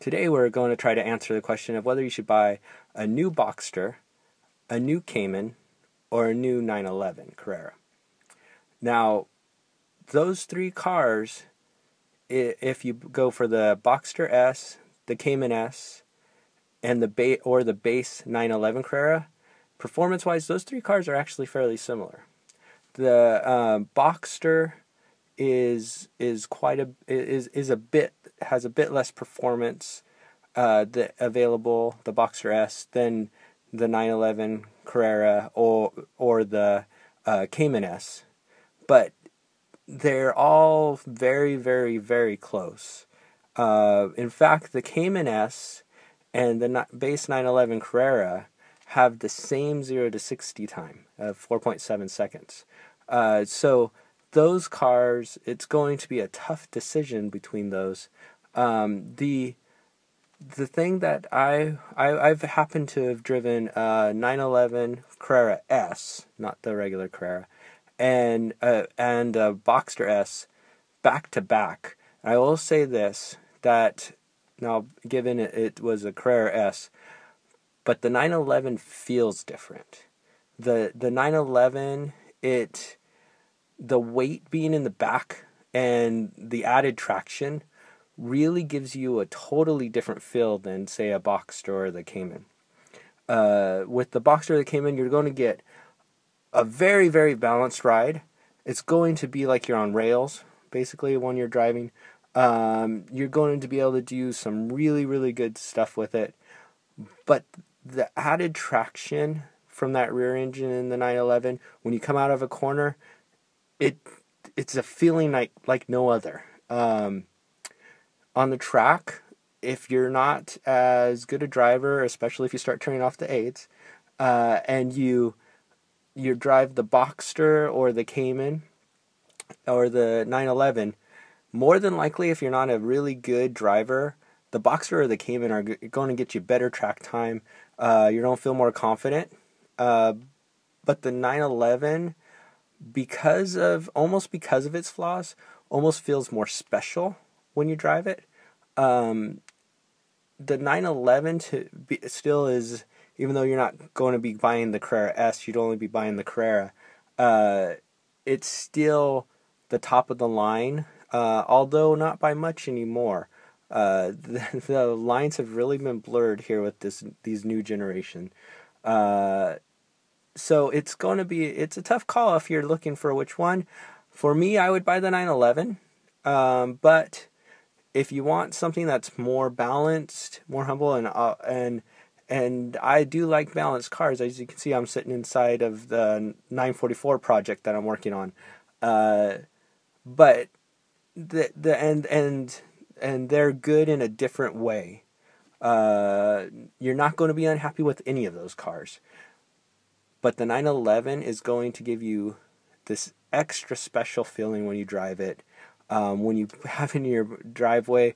Today we're going to try to answer the question of whether you should buy a new Boxster, a new Cayman, or a new 911 Carrera. Now, those three cars, if you go for the Boxster S, the Cayman S, and the base 911 Carrera, performance-wise, those three cars are actually fairly similar. The Boxster has a bit less performance available, the Boxster S, than the 911 Carrera or the Cayman S, but they're all very, very, very close. In fact, the Cayman S and the base 911 Carrera have the same 0 to 60 time of 4.7 seconds. So those cars, it's going to be a tough decision between those. The thing that I've happened to have driven 911 Carrera S, not the regular Carrera, and Boxster S back to back. I will say this, that now given it was a Carrera S, but the 911 feels different. The 911, the weight being in the back and the added traction really gives you a totally different feel than, say, a Boxster or the Cayman. With the Boxster or the Cayman, you're going to get a very, very balanced ride. It's going to be like you're on rails, basically, when you're driving. You're going to be able to do some really, really good stuff with it. But the added traction from that rear engine in the 911, when you come out of a corner, it's a feeling like no other. On the track, if you're not as good a driver, especially if you start turning off the aids, and you drive the Boxster or the Cayman or the 911, more than likely, if you're not a really good driver, the Boxster or the Cayman are going to get you better track time. You don't feel more confident. But the 911, because of its flaws, almost feels more special when you drive it. The 911 still is, even though you're not going to be buying the Carrera S, you'd only be buying the Carrera. It's still the top of the line, although not by much anymore. The lines have really been blurred here with these new generation. So it's a tough call if you're looking for which one. For me, I would buy the 911. But if you want something that's more balanced, more humble, and I do like balanced cars. As you can see, I'm sitting inside of the 944 project that I'm working on. But and they're good in a different way. You're not going to be unhappy with any of those cars. But the 911 is going to give you this extra special feeling when you drive it. When you have it in your driveway,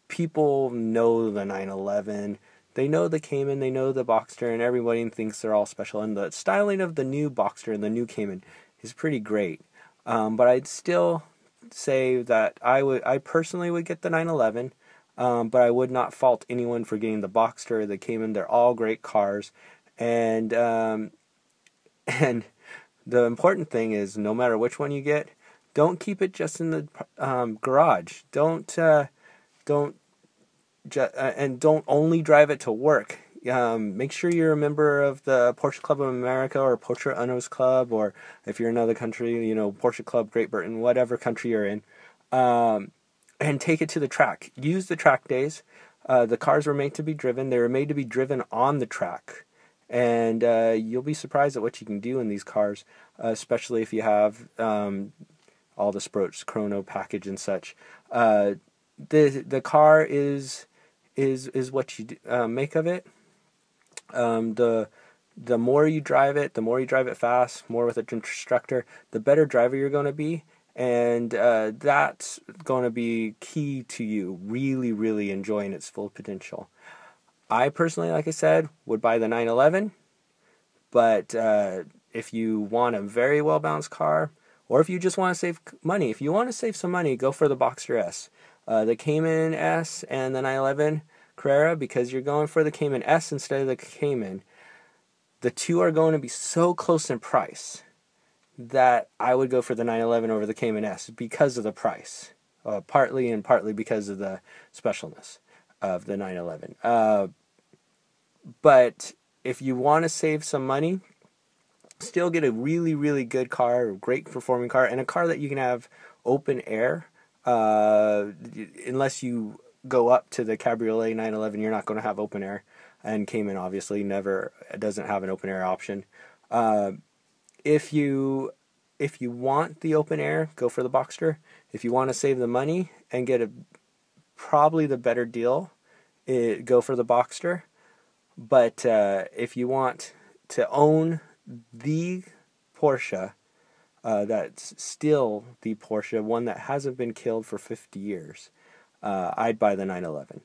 people know the 911. They know the Cayman, they know the Boxster, and everybody thinks they're all special. And the styling of the new Boxster and the new Cayman is pretty great. But I'd still say that I personally would get the 911, but I would not fault anyone for getting the Boxster or the Cayman. They're all great cars, and the important thing is, no matter which one you get, don't keep it just in the garage. Don't only drive it to work. Make sure you're a member of the Porsche Club of America or Porsche Owners Club, or if you're in another country, Porsche Club Great Britain, whatever country you're in, and take it to the track. Use the track days. The cars were made to be driven. They were made to be driven on the track, and you'll be surprised at what you can do in these cars, especially if you have all the Sproats chrono package and such. The car is what you make of it. The more you drive it fast, more with an instructor, the better driver you're going to be, and that's going to be key to you really, really enjoying its full potential. I personally, like I said, would buy the 911, but if you want a very well-balanced car, or if you just want to save money, if you want to save some money, go for the Boxster S. the Cayman S and the 911 Carrera, because you're going for the Cayman S instead of the Cayman. The two are going to be so close in price that I would go for the 911 over the Cayman S because of the price, partly because of the specialness of the 911. But if you want to save some money, still get a really, really good car, a great performing car, and a car that you can have open air. Unless you go up to the Cabriolet 911, you're not going to have open air. And Cayman obviously doesn't have an open air option. If you want the open air, go for the Boxster. If you want to save the money and get probably the better deal, go for the Boxster. But if you want to own the Porsche, that's still the Porsche, one that hasn't been killed for 50 years, I'd buy the 911.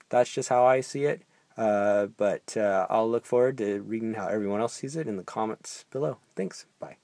That's just how I see it. But I'll look forward to reading how everyone else sees it in the comments below. Thanks. Bye.